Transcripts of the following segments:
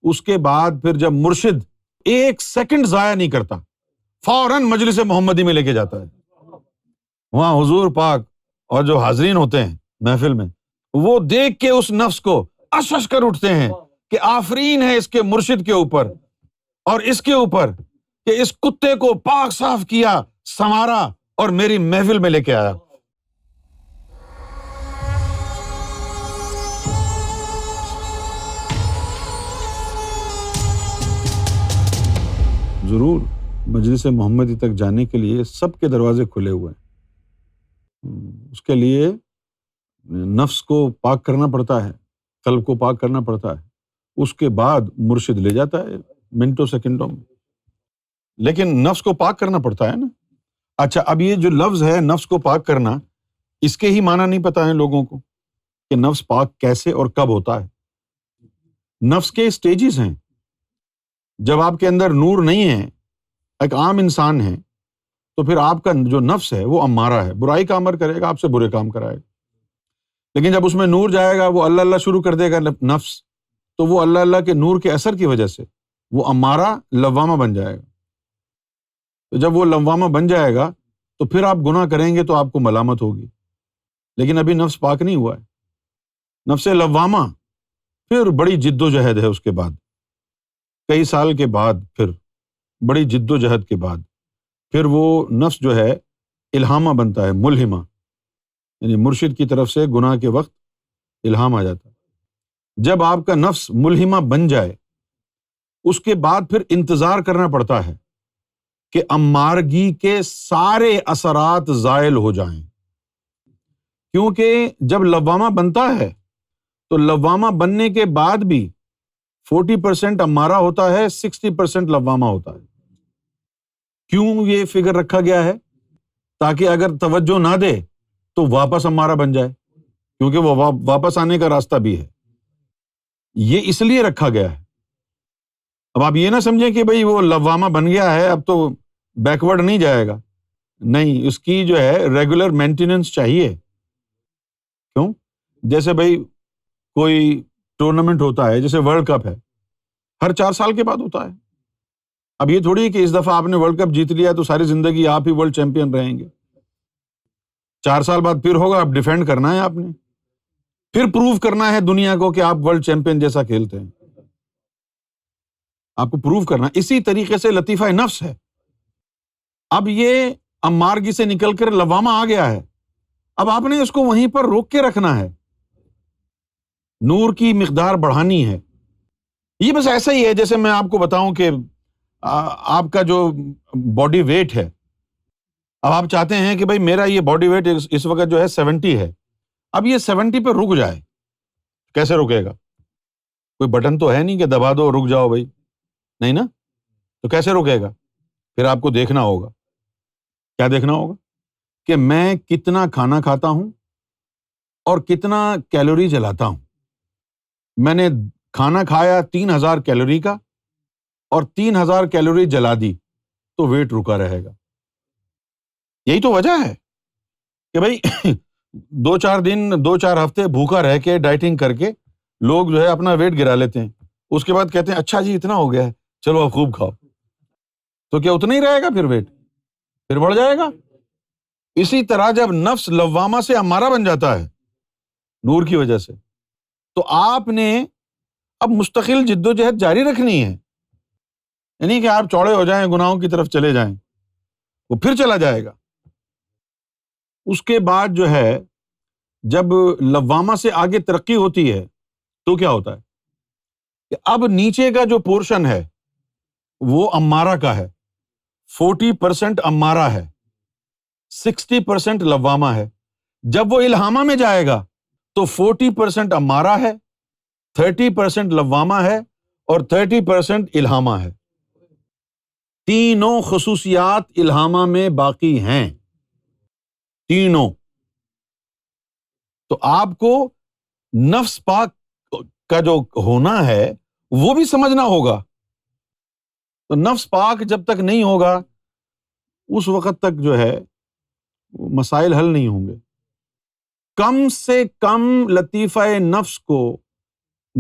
اس کے بعد پھر جب مرشد ایک سیکنڈ ضائع نہیں کرتا، فوراً مجلس محمدی میں لے کے جاتا ہے، وہاں حضور پاک اور جو حاضرین ہوتے ہیں محفل میں، وہ دیکھ کے اس نفس کو اشش کر اٹھتے ہیں کہ آفرین ہے اس کے مرشد کے اوپر اور اس کے اوپر کہ اس کتے کو پاک صاف کیا، سنوارا اور میری محفل میں لے کے آیا۔ ضرور مجلس محمدی تک جانے کے لیے سب کے دروازے کھلے ہوئے ہیں، اس کے لیے نفس کو پاک کرنا پڑتا ہے، قلب کو پاک کرنا پڑتا ہے، اس کے بعد مرشد لے جاتا ہے منٹوں سیکنڈوں میں، لیکن نفس کو پاک کرنا پڑتا ہے نا۔ اچھا، اب یہ جو لفظ ہے نفس کو پاک کرنا، اس کے ہی معنی نہیں پتا ہے لوگوں کو کہ نفس پاک کیسے اور کب ہوتا ہے۔ نفس کے سٹیجز ہیں، جب آپ کے اندر نور نہیں ہے، ایک عام انسان ہے، تو پھر آپ کا جو نفس ہے وہ امارہ ہے، برائی کا امر کرے گا، آپ سے برے کام کرائے گا۔ لیکن جب اس میں نور جائے گا، وہ اللہ اللہ شروع کر دے گا نفس، تو وہ اللہ اللہ کے نور کے اثر کی وجہ سے وہ امارہ لوامہ بن جائے گا۔ تو جب وہ لوامہ بن جائے گا تو پھر آپ گناہ کریں گے تو آپ کو ملامت ہوگی، لیکن ابھی نفس پاک نہیں ہوا ہے۔ نفس لوامہ پھر بڑی جد و جہد ہے، اس کے بعد کئی سال کے بعد، پھر بڑی جد و جہد کے بعد پھر وہ نفس جو ہے الہامہ بنتا ہے، ملہمہ، یعنی مرشد کی طرف سے گناہ کے وقت الہام آ جاتا ہے۔ جب آپ کا نفس ملہمہ بن جائے، اس کے بعد پھر انتظار کرنا پڑتا ہے کہ امارگی کے سارے اثرات زائل ہو جائیں، کیونکہ جب لوامہ بنتا ہے تو لوامہ بننے کے بعد بھی 40% امارہ ہوتا ہے، 60% لوامہ ہوتا ہے۔ کیوں یہ فگر رکھا گیا ہے؟ تاکہ اگر توجہ نہ دے تو واپس امارہ بن جائے، کیونکہ وہ واپس آنے کا راستہ بھی ہے۔ یہ اس لیے رکھا گیا ہے۔ اب آپ یہ نہ سمجھیں کہ بھئی وہ لوامہ بن گیا ہے اب تو بیکورڈ نہیں جائے گا، نہیں، اس کی جو ہے ریگولر مینٹیننس چاہیے۔ کیوں؟ جیسے بھئی کوئی ٹورنامنٹ ہوتا ہے، جیسے ورلڈ کپ ہے، ہر 4 سال کے بعد ہوتا ہے۔ اب یہ تھوڑی کہ اس دفعہ آپ نے ورلڈ کپ جیت لیا تو ساری زندگی آپ ہی ورلڈ چیمپئن رہیں گے۔ 4 سال بعد پھر ہوگا، اب ڈیفینڈ کرنا ہے آپ نے، پھر پروو کرنا ہے دنیا کو کہ آپ ورلڈ چیمپئن جیسا کھیلتے ہیں، آپ کو پروو کرنا۔ اسی طریقے سے لطیفہ نفس ہے، اب یہ امارگی سے نکل کر لوامہ آ گیا ہے، اب آپ نے اس کو وہیں پر روک کے رکھنا ہے، نور کی مقدار بڑھانی ہے۔ یہ بس ایسا ہی ہے جیسے میں آپ کو بتاؤں کہ آپ کا جو باڈی ویٹ ہے، اب آپ چاہتے ہیں کہ بھائی میرا یہ باڈی ویٹ اس وقت جو ہے 70 ہے، اب یہ 70 پہ رک جائے، کیسے رکے گا؟ کوئی بٹن تو ہے نہیں کہ دبا دو رک جاؤ بھائی، نہیں نا، تو کیسے رکے گا؟ پھر آپ کو دیکھنا ہوگا، کیا دیکھنا ہوگا؟ کہ میں کتنا کھانا کھاتا ہوں اور کتنا کیلوری جلاتا ہوں۔ میں نے کھانا کھایا 3000 کیلوری کا اور 3000 کیلوری جلا دی تو ویٹ رکا رہے گا۔ یہی تو وجہ ہے کہ بھائی 2-4 دن 2-4 ہفتے بھوکا رہ کے ڈائٹنگ کر کے لوگ جو ہے اپنا ویٹ گرا لیتے ہیں، اس کے بعد کہتے ہیں اچھا جی اتنا ہو گیا ہے، چلو اب خوب کھاؤ، تو کیا اتنا ہی رہے گا؟ پھر ویٹ پھر بڑھ جائے گا۔ اسی طرح جب نفس لوامہ سے امارہ بن جاتا ہے نور کی وجہ سے، تو آپ نے اب مستقل جد و جہد جاری رکھنی ہے، یعنی کہ آپ چوڑے ہو جائیں، گناہوں کی طرف چلے جائیں، وہ پھر چلا جائے گا۔ اس کے بعد جو ہے جب لوامہ سے آگے ترقی ہوتی ہے تو کیا ہوتا ہے کہ اب نیچے کا جو پورشن ہے وہ امارہ کا ہے، 40% امارہ ہے، 60% لوامہ ہے۔ جب وہ الہامہ میں جائے گا تو 40% امارہ ہے، 30% لوامہ ہے اور 30% الہامہ ہے۔ تینوں خصوصیات الہامہ میں باقی ہیں، تینوں۔ تو آپ کو نفس پاک کا جو ہونا ہے وہ بھی سمجھنا ہوگا۔ تو نفس پاک جب تک نہیں ہوگا اس وقت تک جو ہے مسائل حل نہیں ہوں گے۔ کم سے کم لطیفہ نفس کو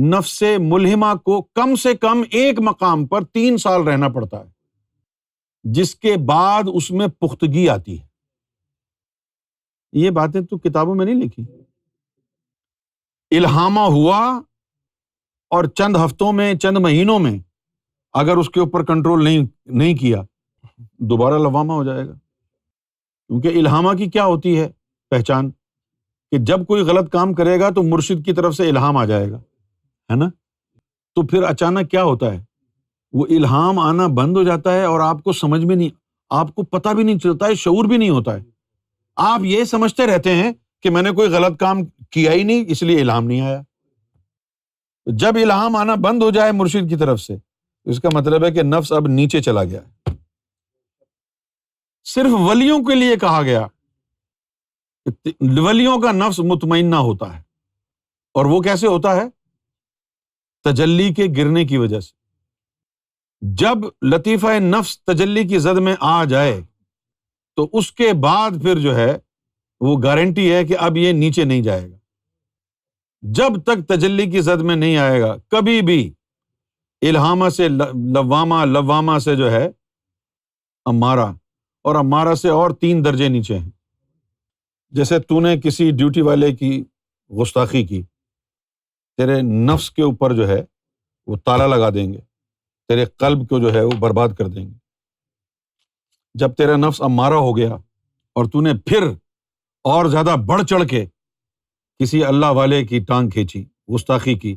نفس ملہمہ کو کم سے کم ایک مقام پر 3 سال رہنا پڑتا ہے، جس کے بعد اس میں پختگی آتی ہے۔ یہ باتیں تو کتابوں میں نہیں لکھی۔ الہامہ ہوا اور چند ہفتوں میں، چند مہینوں میں اگر اس کے اوپر کنٹرول نہیں کیا، دوبارہ لوامہ ہو جائے گا۔ کیونکہ الہامہ کی کیا ہوتی ہے پہچان؟ کہ جب کوئی غلط کام کرے گا تو مرشد کی طرف سے الہام آ جائے گا، ہے نا؟ تو پھر اچانک کیا ہوتا ہے، وہ الہام آنا بند ہو جاتا ہے اور آپ کو سمجھ میں نہیں، آپ کو پتہ بھی نہیں چلتا ہے، شعور بھی نہیں ہوتا ہے۔ آپ یہ سمجھتے رہتے ہیں کہ میں نے کوئی غلط کام کیا ہی نہیں، اس لیے الہام نہیں آیا۔ جب الہام آنا بند ہو جائے مرشد کی طرف سے، اس کا مطلب ہے کہ نفس اب نیچے چلا گیا ہے۔ صرف ولیوں کے لیے کہا گیا، ولیوں کا نفس مطمئنہ ہوتا ہے، اور وہ کیسے ہوتا ہے؟ تجلی کے گرنے کی وجہ سے۔ جب لطیفہ نفس تجلی کی زد میں آ جائے تو اس کے بعد پھر جو ہے وہ گارنٹی ہے کہ اب یہ نیچے نہیں جائے گا۔ جب تک تجلی کی زد میں نہیں آئے گا، کبھی بھی الہامہ سے لوامہ سے جو ہے امارہ، اور امارہ سے اور 3 درجے نیچے ہیں۔ جیسے تو نے کسی ڈیوٹی والے کی گستاخی کی، تیرے نفس کے اوپر جو ہے وہ تالا لگا دیں گے، تیرے قلب کو جو ہے وہ برباد کر دیں گے۔ جب تیرا نفس امارہ ہو گیا اور تو نے پھر اور زیادہ بڑھ چڑھ کے کسی اللہ والے کی ٹانگ کھینچی، گستاخی کی،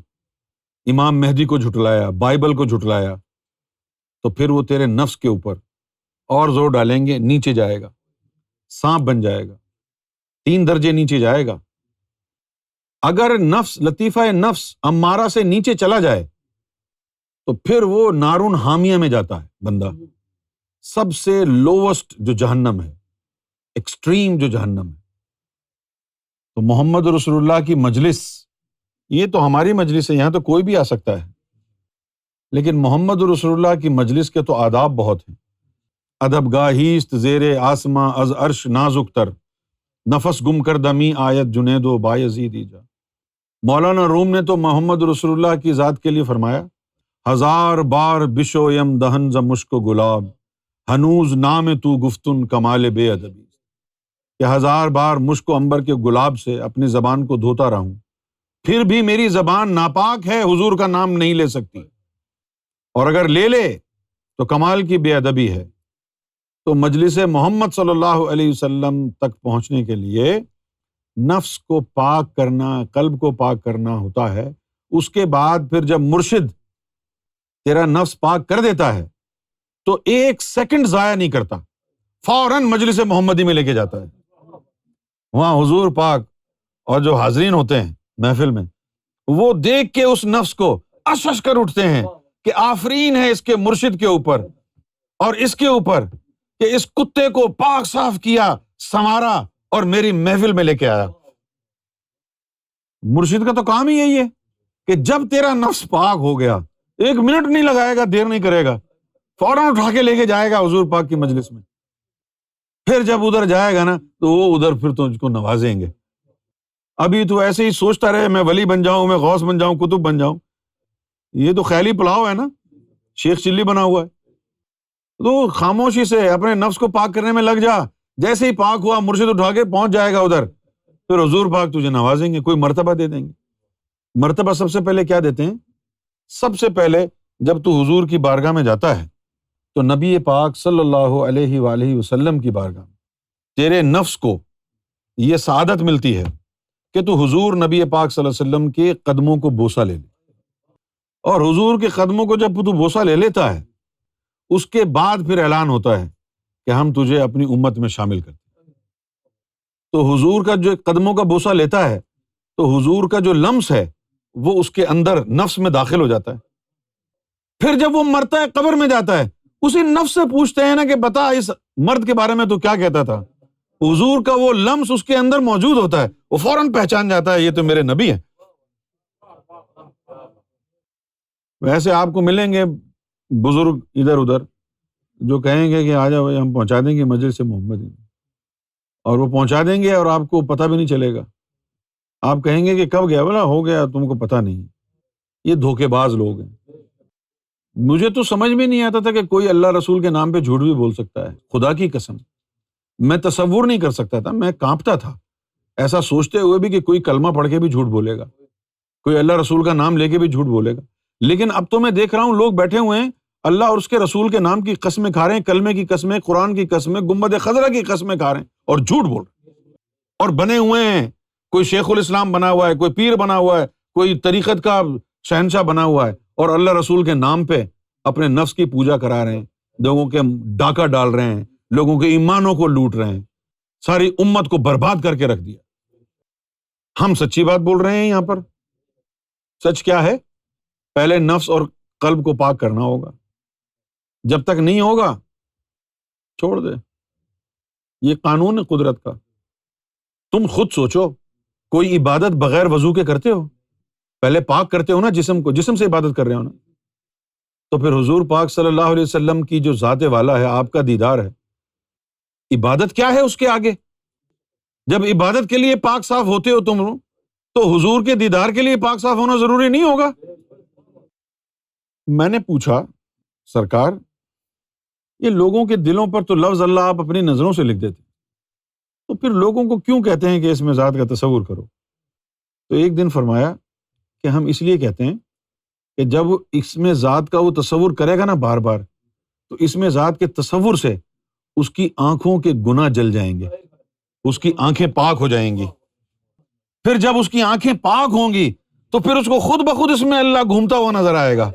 امام مہدی کو جھٹلایا، بائبل کو جھٹلایا، تو پھر وہ تیرے نفس کے اوپر اور زور ڈالیں گے، نیچے جائے گا، سانپ بن جائے گا، 3 درجے نیچے جائے گا۔ اگر نفس، لطیفہ نفس امارہ سے نیچے چلا جائے تو پھر وہ نارون حامیہ میں جاتا ہے بندہ، سب سے لوسٹ جو جہنم ہے، ایکسٹریم جو جہنم ہے۔ تو محمد رسول اللہ کی مجلس، یہ تو ہماری مجلس ہے، یہاں تو کوئی بھی آ سکتا ہے، لیکن محمد رسول اللہ کی مجلس کے تو آداب بہت ہیں۔ ادب گاہیست زیر آسماں از عرش نازک تر، نفس گم کر دمی آیت جنید و بایزید جا۔ مولانا روم نے تو محمد رسول اللہ کی ذات کے لیے فرمایا، 1000 بار بشویم دہن ز مشک و گلاب، ہنوز نام تو گفتن کمال بے ادبی، کہ 1000 بار مشک و عنبر کے گلاب سے اپنی زبان کو دھوتا رہوں، پھر بھی میری زبان ناپاک ہے، حضور کا نام نہیں لے سکتی، اور اگر لے لے تو کمال کی بے ادبی ہے۔ تو مجلس محمد صلی اللہ علیہ وسلم تک پہنچنے کے لیے نفس کو پاک کرنا، قلب کو پاک کرنا ہوتا ہے۔ اس کے بعد پھر جب مرشد تیرا نفس پاک کر دیتا ہے تو 1 سیکنڈ ضائع نہیں کرتا، فوراً مجلس محمدی میں لے کے جاتا ہے۔ وہاں حضور پاک اور جو حاضرین ہوتے ہیں محفل میں، وہ دیکھ کے اس نفس کو اشش کر اٹھتے ہیں کہ آفرین ہے اس کے مرشد کے اوپر اور اس کے اوپر کہ اس کتے کو پاک صاف کیا، سنوارا اور میری محفل میں لے کے آیا۔ مرشد کا تو کام ہی یہی ہے کہ جب تیرا نفس پاک ہو گیا، 1 منٹ نہیں لگائے گا، دیر نہیں کرے گا، فوراً اٹھا کے لے کے جائے گا حضور پاک کی مجلس میں۔ پھر جب ادھر جائے گا نا تو وہ ادھر پھر تجھ کو نوازیں گے۔ ابھی تو ایسے ہی سوچتا رہے میں ولی بن جاؤں، میں غوث بن جاؤں، قطب بن جاؤں، یہ تو خیالی پلاؤ ہے نا، شیخ چلی بنا ہوا ہے۔ تو خاموشی سے اپنے نفس کو پاک کرنے میں لگ جا، جیسے ہی پاک ہوا مرشد اٹھا کے پہنچ جائے گا ادھر، پھر حضور پاک تجھے نوازیں گے، کوئی مرتبہ دے دیں گے۔ مرتبہ سب سے پہلے کیا دیتے ہیں؟ سب سے پہلے جب تو حضور کی بارگاہ میں جاتا ہے تو نبی پاک صلی اللہ علیہ وآلہ وسلم کی بارگاہ میں تیرے نفس کو یہ سعادت ملتی ہے کہ تو حضور نبی پاک صلی اللہ علیہ وسلم کے قدموں کو بوسہ لے لے، اور حضور کے قدموں کو جب تو بوسہ لے لیتا ہے، اس کے بعد پھر اعلان ہوتا ہے کہ ہم تجھے اپنی امت میں شامل کرتے ہیں۔ تو حضور کا جو قدموں کا بوسہ لیتا ہے تو حضور کا جو لمس ہے وہ اس کے اندر نفس میں داخل ہو جاتا ہے۔ پھر جب وہ مرتا ہے، قبر میں جاتا ہے، اسی نفس سے پوچھتے ہیں نا کہ بتا اس مرد کے بارے میں تو کیا کہتا تھا، حضور کا وہ لمس اس کے اندر موجود ہوتا ہے، وہ فوراً پہچان جاتا ہے یہ تو میرے نبی ہیں۔ ویسے آپ کو ملیں گے بزرگ ادھر ادھر جو کہیں گے کہ آ جاؤ ہم پہنچا دیں گے مجلس محمدی، اور وہ پہنچا دیں گے اور آپ کو پتہ بھی نہیں چلے گا۔ آپ کہیں گے کہ کب گیا، بولا ہو گیا تم کو پتہ نہیں۔ یہ دھوکے باز لوگ ہیں. مجھے تو سمجھ میں نہیں آتا تھا کہ کوئی اللہ رسول کے نام پہ جھوٹ بھی بول سکتا ہے. خدا کی قسم میں تصور نہیں کر سکتا تھا. میں کانپتا تھا ایسا سوچتے ہوئے بھی کہ کوئی کلمہ پڑھ کے بھی جھوٹ بولے گا, کوئی اللہ رسول کا نام لے کے بھی جھوٹ بولے گا. لیکن اب تو میں دیکھ رہا ہوں لوگ بیٹھے ہوئے ہیں اللہ اور اس کے رسول کے نام کی قسمیں کھا رہے ہیں, کلمے کی قسمیں, قرآن کی قسمیں, گنبد خضرا کی قسمیں کھا رہے ہیں اور جھوٹ بول رہے ہیں. اور بنے ہوئے ہیں, کوئی شیخ الاسلام بنا ہوا ہے, کوئی پیر بنا ہوا ہے, کوئی طریقت کا شہنشاہ بنا ہوا ہے, اور اللہ رسول کے نام پہ اپنے نفس کی پوجا کرا رہے ہیں, لوگوں کے ڈاکہ ڈال رہے ہیں, لوگوں کے ایمانوں کو لوٹ رہے ہیں, ساری امت کو برباد کر کے رکھ دیا. ہم سچی بات بول رہے ہیں یہاں پر. سچ کیا ہے؟ پہلے نفس اور قلب کو پاک کرنا ہوگا. جب تک نہیں ہوگا چھوڑ دے. یہ قانون ہے قدرت کا. تم خود سوچو, کوئی عبادت بغیر وضو کے کرتے ہو؟ پہلے پاک کرتے ہو نا جسم کو, جسم سے عبادت کر رہے ہو نا. تو پھر حضور پاک صلی اللہ علیہ وسلم کی جو ذات والا ہے, آپ کا دیدار ہے, عبادت کیا ہے اس کے آگے؟ جب عبادت کے لیے پاک صاف ہوتے ہو تم تو حضور کے دیدار کے لیے پاک صاف ہونا ضروری نہیں ہوگا؟ میں نے پوچھا سرکار یہ لوگوں کے دلوں پر تو لفظ اللہ آپ اپنی نظروں سے لکھ دیتے, تو پھر لوگوں کو کیوں کہتے ہیں کہ اس میں ذات کا تصور کرو؟ تو ایک دن فرمایا کہ ہم اس لیے کہتے ہیں کہ جب اس میں ذات کا وہ تصور کرے گا نا بار بار, تو اس میں ذات کے تصور سے اس کی آنکھوں کے گناہ جل جائیں گے, اس کی آنکھیں پاک ہو جائیں گی. پھر جب اس کی آنکھیں پاک ہوں گی تو پھر اس کو خود بخود اس میں اللہ گھومتا ہوا نظر آئے گا.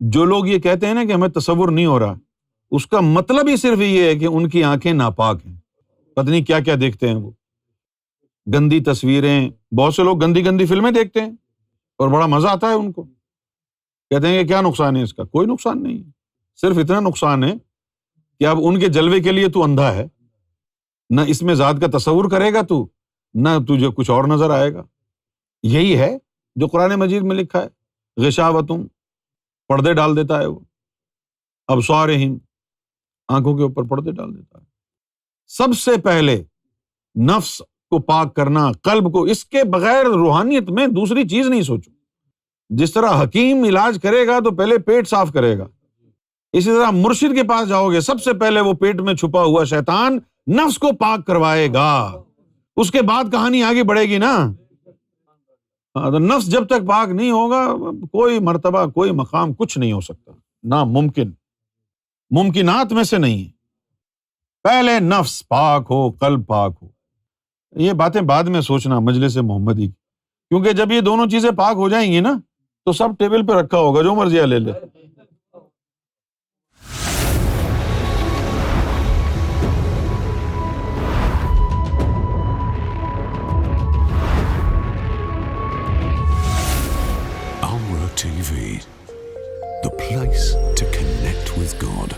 جو لوگ یہ کہتے ہیں نا کہ ہمیں تصور نہیں ہو رہا, اس کا مطلب ہی صرف یہ ہے کہ ان کی آنکھیں ناپاک ہیں. پتہ نہیں کیا کیا دیکھتے ہیں وہ, گندی تصویریں. بہت سے لوگ گندی گندی فلمیں دیکھتے ہیں اور بڑا مزہ آتا ہے ان کو. کہتے ہیں کہ کیا نقصان ہے اس کا؟ کوئی نقصان نہیں, صرف اتنا نقصان ہے کہ اب ان کے جلوے کے لیے تو اندھا ہے, نہ اس میں ذات کا تصور کرے گا تو, نہ تجھے کچھ اور نظر آئے گا. یہی ہے جو قرآن مجید میں لکھا ہے, غشاوتم, پردے ڈال دیتا ہے وہ, ابصارہم, آنکھوں کے اوپر پردے ڈال دیتا ہے. سب سے پہلے نفس کو پاک کرنا, قلب کو, اس کے بغیر روحانیت میں دوسری چیز نہیں سوچو. جس طرح حکیم علاج کرے گا تو پہلے پیٹ صاف کرے گا, اسی طرح مرشد کے پاس جاؤ گے سب سے پہلے وہ پیٹ میں چھپا ہوا شیطان نفس کو پاک کروائے گا, اس کے بعد کہانی آگے بڑھے گی نا. نفس جب تک پاک نہیں ہوگا کوئی مرتبہ, کوئی مقام, کچھ نہیں ہو سکتا, ناممکن, ممکنات میں سے نہیں ہے. پہلے نفس پاک ہو, قلب پاک ہو. یہ باتیں بعد میں سوچنا مجلس محمدی, کیونکہ جب یہ دونوں چیزیں پاک ہو جائیں گی نا تو سب ٹیبل پہ رکھا ہوگا, جو مرضی لے لے. TV, the place to connect with God.